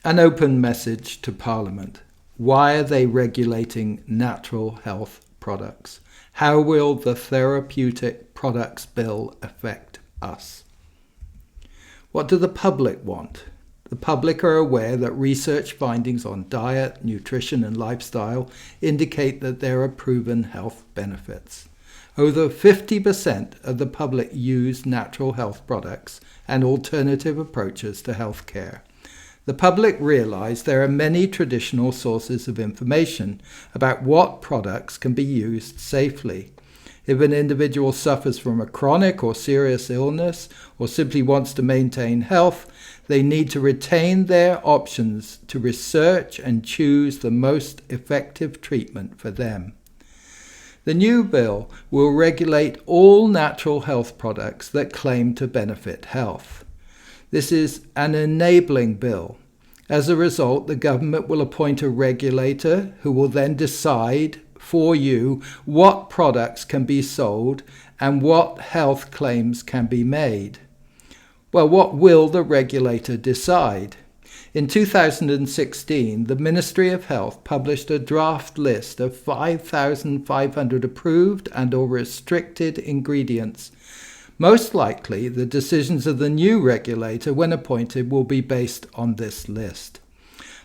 An open message to Parliament. Why are they regulating natural health products? How will the Therapeutic Products Bill affect us? What do the public want? The public are aware that research findings on diet, nutrition and lifestyle indicate that there are proven health benefits. Over 50% of the public use natural health products and alternative approaches to health care. The public realize there are many traditional sources of information about what products can be used safely. If an individual suffers from a chronic or serious illness or simply wants to maintain health, they need to retain their options to research and choose the most effective treatment for them. The new bill will regulate all natural health products that claim to benefit health. This is an enabling bill. As a result, the government will appoint a regulator who will then decide for you what products can be sold and what health claims can be made. Well, what will the regulator decide? In 2016, the Ministry of Health published a draft list of 5,500 approved and/or restricted ingredients. Most likely, the decisions of the new regulator, when appointed, will be based on this list.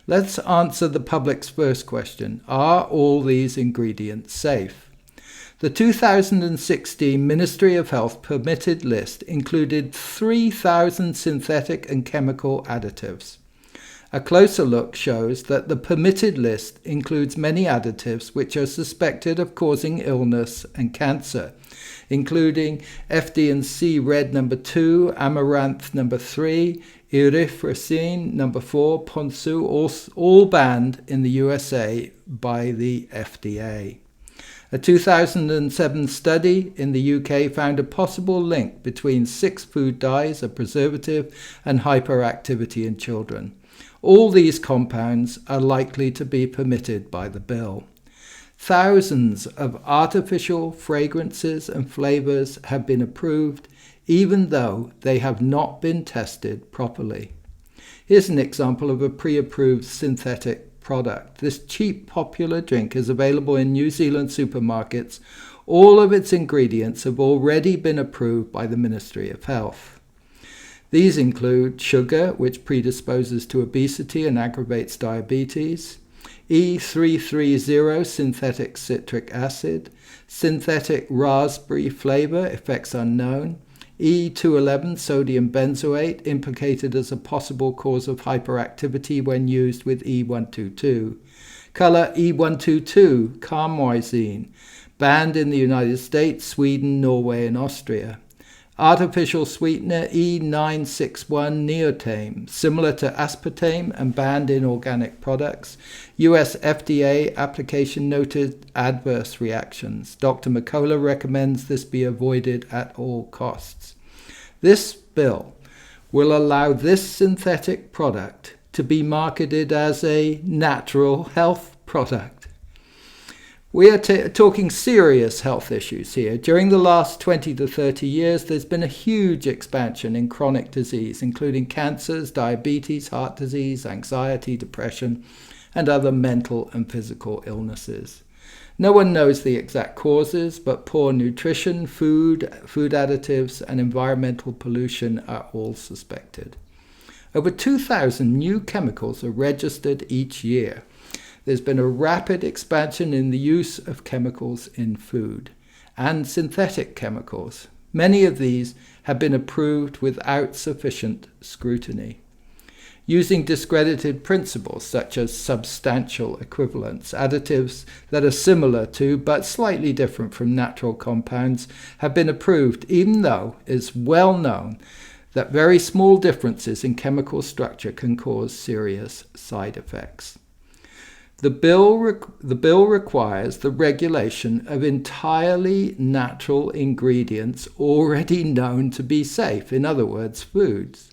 Let's answer the public's first question. Are all these ingredients safe? The 2016 Ministry of Health permitted list included 3,000 synthetic and chemical additives. A closer look shows that the permitted list includes many additives which are suspected of causing illness and cancer, including FD&C red number 2, amaranth number 3, erythrocin number 4, ponzu, all banned in the USA by the FDA. A 2007 study in the UK found a possible link between 6 food dyes, a preservative, and hyperactivity in children. All these compounds are likely to be permitted by the bill. Thousands of artificial fragrances and flavors have been approved, even though they have not been tested properly. Here's an example of a pre-approved synthetic product. This cheap popular drink is available in New Zealand supermarkets. All of its ingredients have already been approved by the Ministry of Health. These include sugar, which predisposes to obesity and aggravates diabetes, E330 synthetic citric acid, synthetic raspberry flavor, effects unknown, E211 sodium benzoate, implicated as a possible cause of hyperactivity when used with E122, color E122 carmazine, banned in the United States, Sweden, Norway, and Austria. Artificial sweetener E961 neotame, similar to aspartame and banned in organic products. US FDA application noted adverse reactions. Dr. McCullough recommends this be avoided at all costs. This bill will allow this synthetic product to be marketed as a natural health product. We are talking serious health issues here. During the last 20 to 30 years, there's been a huge expansion in chronic disease, including cancers, diabetes, heart disease, anxiety, depression, and other mental and physical illnesses. No one knows the exact causes, but poor nutrition, food additives, and environmental pollution are all suspected. Over 2,000 new chemicals are registered each year. There's been a rapid expansion in the use of chemicals in food and synthetic chemicals. Many of these have been approved without sufficient scrutiny. Using discredited principles such as substantial equivalence, additives that are similar to but slightly different from natural compounds have been approved, even though it's well known that very small differences in chemical structure can cause serious side effects. The bill requires the regulation of entirely natural ingredients already known to be safe, in other words, foods.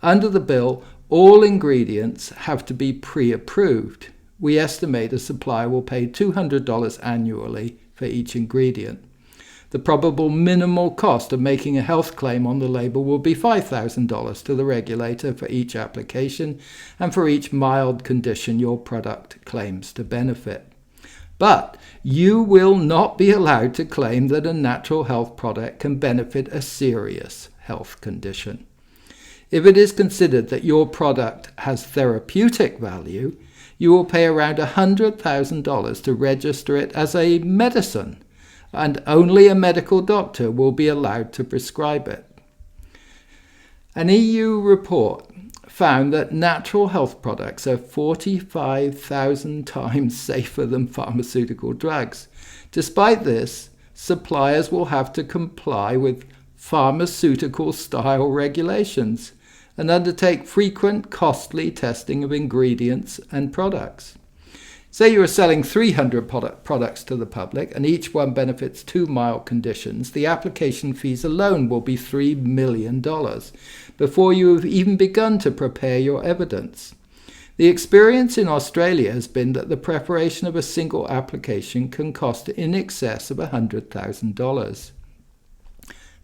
Under the bill, all ingredients have to be pre-approved. We estimate a supplier will pay $200 annually for each ingredient. The probable minimal cost of making a health claim on the label will be $5,000 to the regulator for each application and for each mild condition your product claims to benefit. But you will not be allowed to claim that a natural health product can benefit a serious health condition. If it is considered that your product has therapeutic value, you will pay around $100,000 to register it as a medicine, and only a medical doctor will be allowed to prescribe it. An EU report found that natural health products are 45,000 times safer than pharmaceutical drugs. Despite this, suppliers will have to comply with pharmaceutical-style regulations and undertake frequent, costly testing of ingredients and products. Say you are selling 300 products to the public and each one benefits 2 mild conditions, the application fees alone will be $3 million before you have even begun to prepare your evidence. The experience in Australia has been that the preparation of a single application can cost in excess of $100,000.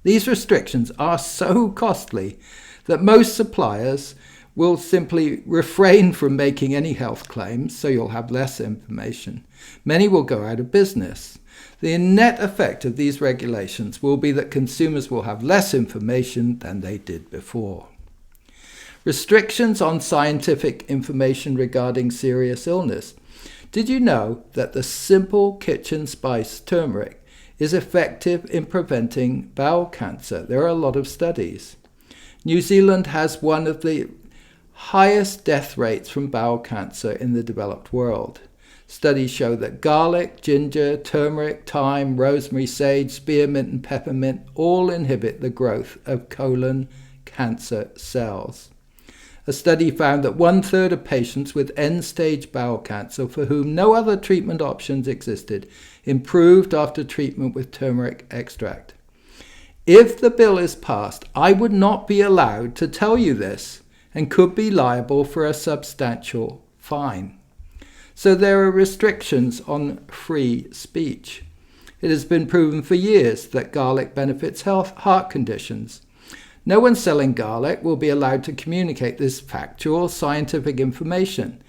These restrictions are so costly that most suppliers will simply refrain from making any health claims, so you'll have less information. Many will go out of business. The net effect of these regulations will be that consumers will have less information than they did before. Restrictions on scientific information regarding serious illness. Did you know that the simple kitchen spice turmeric is effective in preventing bowel cancer? There are a lot of studies. New Zealand has one of the highest death rates from bowel cancer in the developed world. Studies show that garlic, ginger, turmeric, thyme, rosemary, sage, spearmint and peppermint all inhibit the growth of colon cancer cells. A study found that 1/3 of patients with end-stage bowel cancer for whom no other treatment options existed improved after treatment with turmeric extract. If the bill is passed, I would not be allowed to tell you this and could be liable for a substantial fine. So there are restrictions on free speech. It has been proven for years that garlic benefits heart conditions. No one selling garlic will be allowed to communicate this factual scientific information.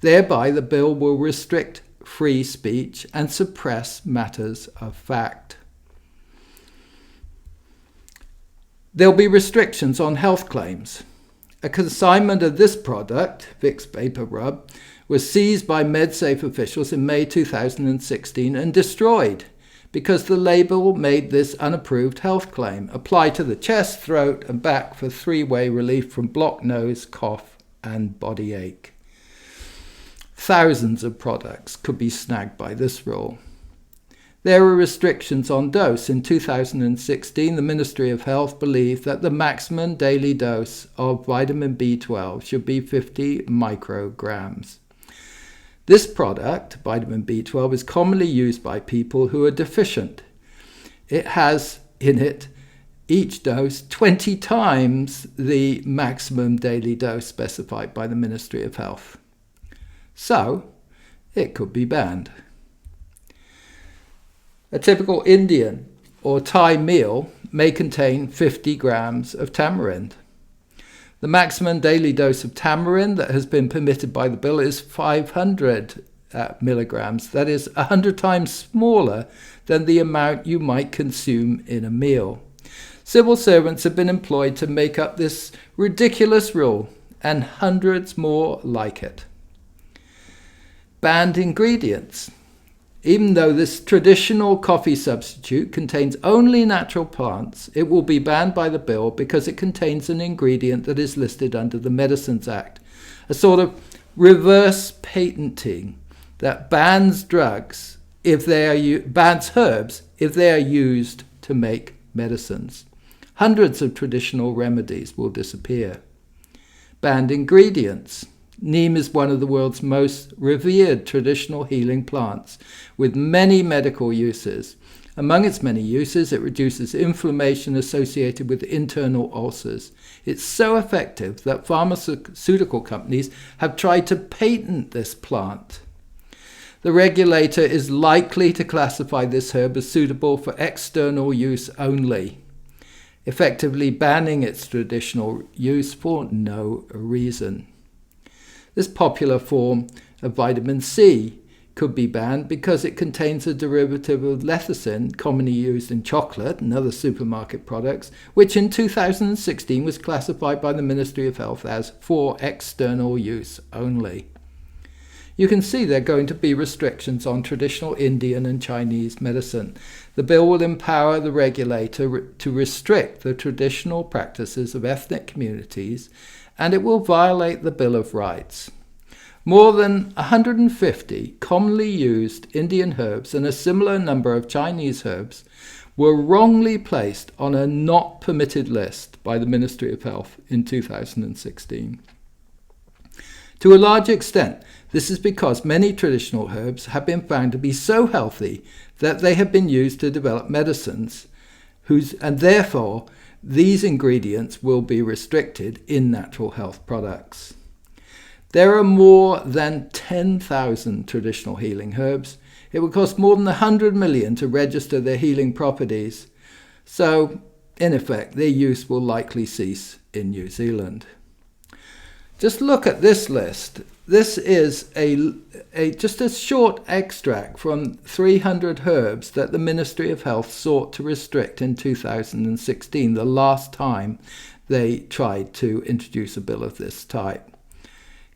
Thereby, the bill will restrict free speech and suppress matters of fact. There'll be restrictions on health claims. A consignment of this product, Vicks Vapor Rub, was seized by MedSafe officials in May 2016 and destroyed because the label made this unapproved health claim apply to the chest, throat and back for 3-way relief from blocked nose, cough and body ache. Thousands of products could be snagged by this rule. There are restrictions on dose. In 2016, the Ministry of Health believed that the maximum daily dose of vitamin B12 should be 50 micrograms. This product, vitamin B12, is commonly used by people who are deficient. It has in it each dose 20 times the maximum daily dose specified by the Ministry of Health. So, it could be banned. A typical Indian or Thai meal may contain 50 grams of tamarind. The maximum daily dose of tamarind that has been permitted by the bill is 500 milligrams. That is 100 times smaller than the amount you might consume in a meal. Civil servants have been employed to make up this ridiculous rule, and hundreds more like it. Banned ingredients. Even though this traditional coffee substitute contains only natural plants, it will be banned by the bill because it contains an ingredient that is listed under the Medicines Act, a sort of reverse patenting that bans drugs if they are bans herbs if they are used to make medicines. Hundreds of traditional remedies will disappear. Banned ingredients. Neem is one of the world's most revered traditional healing plants, with many medical uses. Among its many uses, it reduces inflammation associated with internal ulcers. It's so effective that pharmaceutical companies have tried to patent this plant. The regulator is likely to classify this herb as suitable for external use only, effectively banning its traditional use for no reason. This popular form of vitamin C could be banned because it contains a derivative of lecithin commonly used in chocolate and other supermarket products, which in 2016 was classified by the Ministry of Health as for external use only. You can see there are going to be restrictions on traditional Indian and Chinese medicine. The bill will empower the regulator to restrict the traditional practices of ethnic communities, and it will violate the Bill of Rights. More than 150 commonly used Indian herbs and a similar number of Chinese herbs were wrongly placed on a not permitted list by the Ministry of Health in 2016. To a large extent, this is because many traditional herbs have been found to be so healthy that they have been used to develop medicines, and therefore these ingredients will be restricted in natural health products. There are more than 10,000 traditional healing herbs. It would cost more than 100 million to register their healing properties, so in effect their use will likely cease in New Zealand. Just look at this list. This is just a short extract from 300 herbs that the Ministry of Health sought to restrict in 2016, the last time they tried to introduce a bill of this type.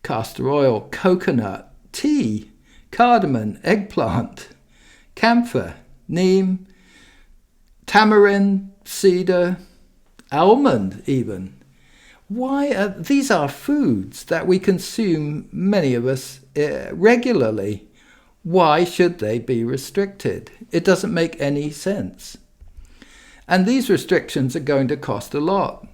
Castor oil, coconut, tea, cardamom, eggplant, camphor, neem, tamarind, cedar, almond even. These are foods that we consume, many of us, regularly. Why should they be restricted? It doesn't make any sense. And these restrictions are going to cost a lot.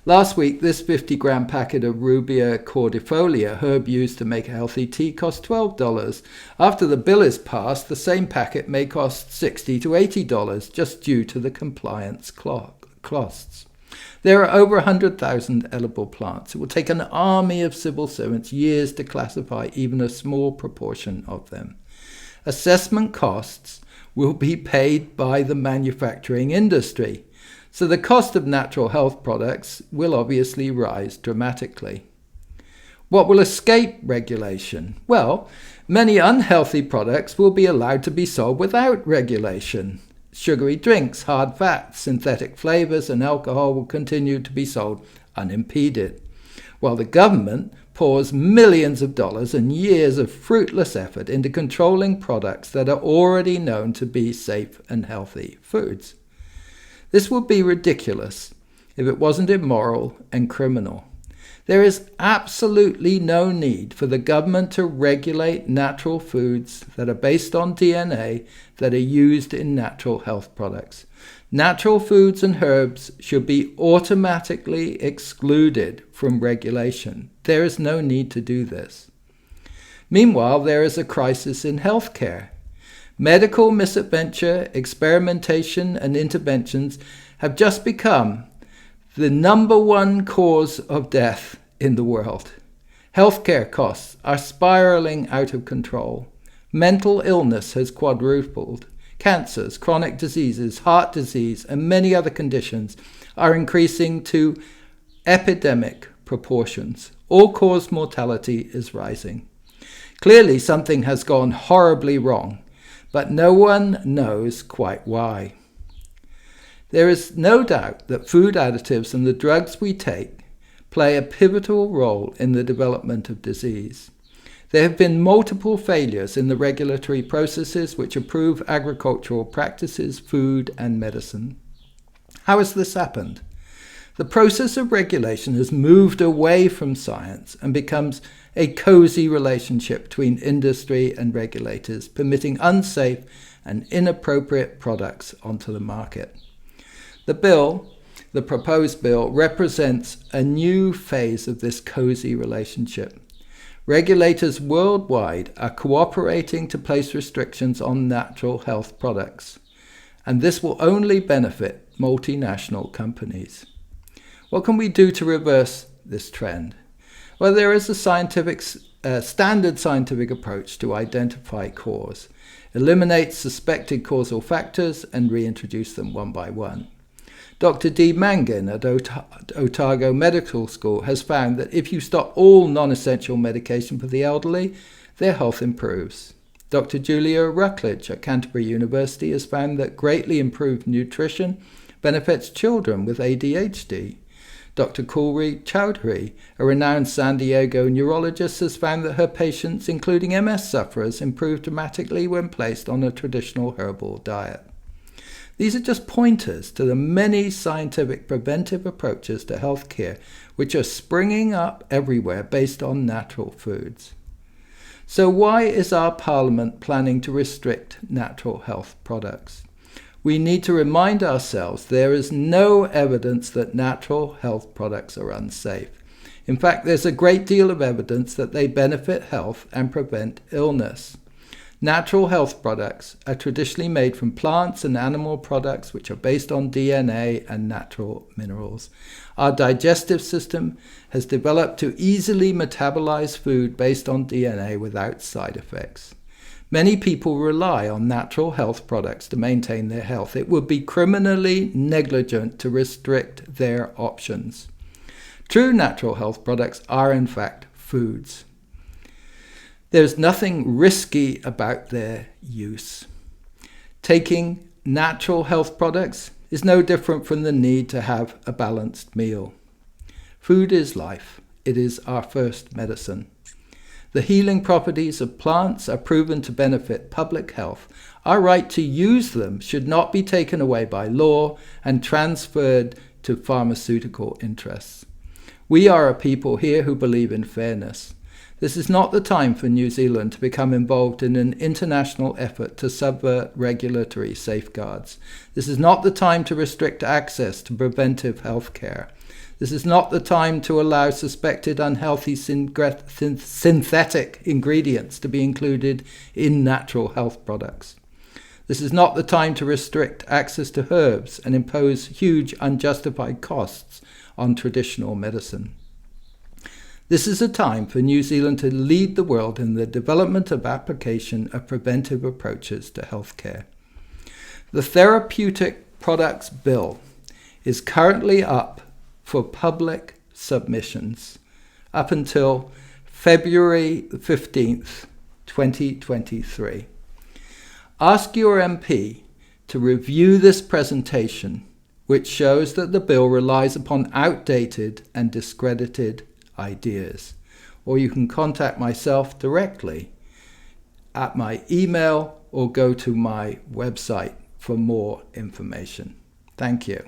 Last week, this 50-gram packet of Rubia cordifolia, herb used to make a healthy tea, cost $12. After the bill is passed, the same packet may cost $60 to $80 just due to the compliance costs. There are over 100,000 edible plants. It will take an army of civil servants years to classify even a small proportion of them. Assessment costs will be paid by the manufacturing industry, so the cost of natural health products will obviously rise dramatically. What will escape regulation? Well, many unhealthy products will be allowed to be sold without regulation. Sugary drinks, hard fats, synthetic flavors, and alcohol will continue to be sold unimpeded, while the government pours millions of dollars and years of fruitless effort into controlling products that are already known to be safe and healthy foods. This would be ridiculous if it wasn't immoral and criminal. There is absolutely no need for the government to regulate natural foods that are based on DNA that are used in natural health products. Natural foods and herbs should be automatically excluded from regulation. There is no need to do this. Meanwhile, there is a crisis in healthcare. Medical misadventure, experimentation, and interventions have just become the number one cause of death in the world. Healthcare costs are spiraling out of control. Mental illness has quadrupled. Cancers, chronic diseases, heart disease, and many other conditions are increasing to epidemic proportions. All-cause mortality is rising. Clearly, something has gone horribly wrong, but no one knows quite why. There is no doubt that food additives and the drugs we take play a pivotal role in the development of disease. There have been multiple failures in the regulatory processes which approve agricultural practices, food, and medicine. How has this happened? The process of regulation has moved away from science and becomes a cozy relationship between industry and regulators, permitting unsafe and inappropriate products onto the market. The proposed bill, represents a new phase of this cozy relationship. Regulators worldwide are cooperating to place restrictions on natural health products, and this will only benefit multinational companies. What can we do to reverse this trend? Well, there is a standard scientific approach to identify cause, eliminate suspected causal factors, and reintroduce them one by one. Dr. Dee Mangin at Otago Medical School has found that if you stop all non-essential medication for the elderly, their health improves. Dr. Julia Ruckledge at Canterbury University has found that greatly improved nutrition benefits children with ADHD. Dr. Kulri Chowdhury, a renowned San Diego neurologist, has found that her patients, including MS sufferers, improve dramatically when placed on a traditional herbal diet. These are just pointers to the many scientific preventive approaches to healthcare which are springing up everywhere based on natural foods. So why is our Parliament planning to restrict natural health products? We need to remind ourselves there is no evidence that natural health products are unsafe. In fact, there's a great deal of evidence that they benefit health and prevent illness. Natural health products are traditionally made from plants and animal products which are based on DNA and natural minerals. Our digestive system has developed to easily metabolize food based on DNA without side effects. Many people rely on natural health products to maintain their health. It would be criminally negligent to restrict their options. True natural health products are in fact foods. There's nothing risky about their use. Taking natural health products is no different from the need to have a balanced meal. Food is life. It is our first medicine. The healing properties of plants are proven to benefit public health. Our right to use them should not be taken away by law and transferred to pharmaceutical interests. We are a people here who believe in fairness. This is not the time for New Zealand to become involved in an international effort to subvert regulatory safeguards. This is not the time to restrict access to preventive health care. This is not the time to allow suspected unhealthy synthetic ingredients to be included in natural health products. This is not the time to restrict access to herbs and impose huge unjustified costs on traditional medicine. This is a time for New Zealand to lead the world in the development of application of preventive approaches to healthcare. The Therapeutic Products Bill is currently up for public submissions up until February 15th, 2023. Ask your MP to review this presentation, which shows that the bill relies upon outdated and discredited ideas. Or you can contact myself directly at my email or go to my website for more information. Thank you.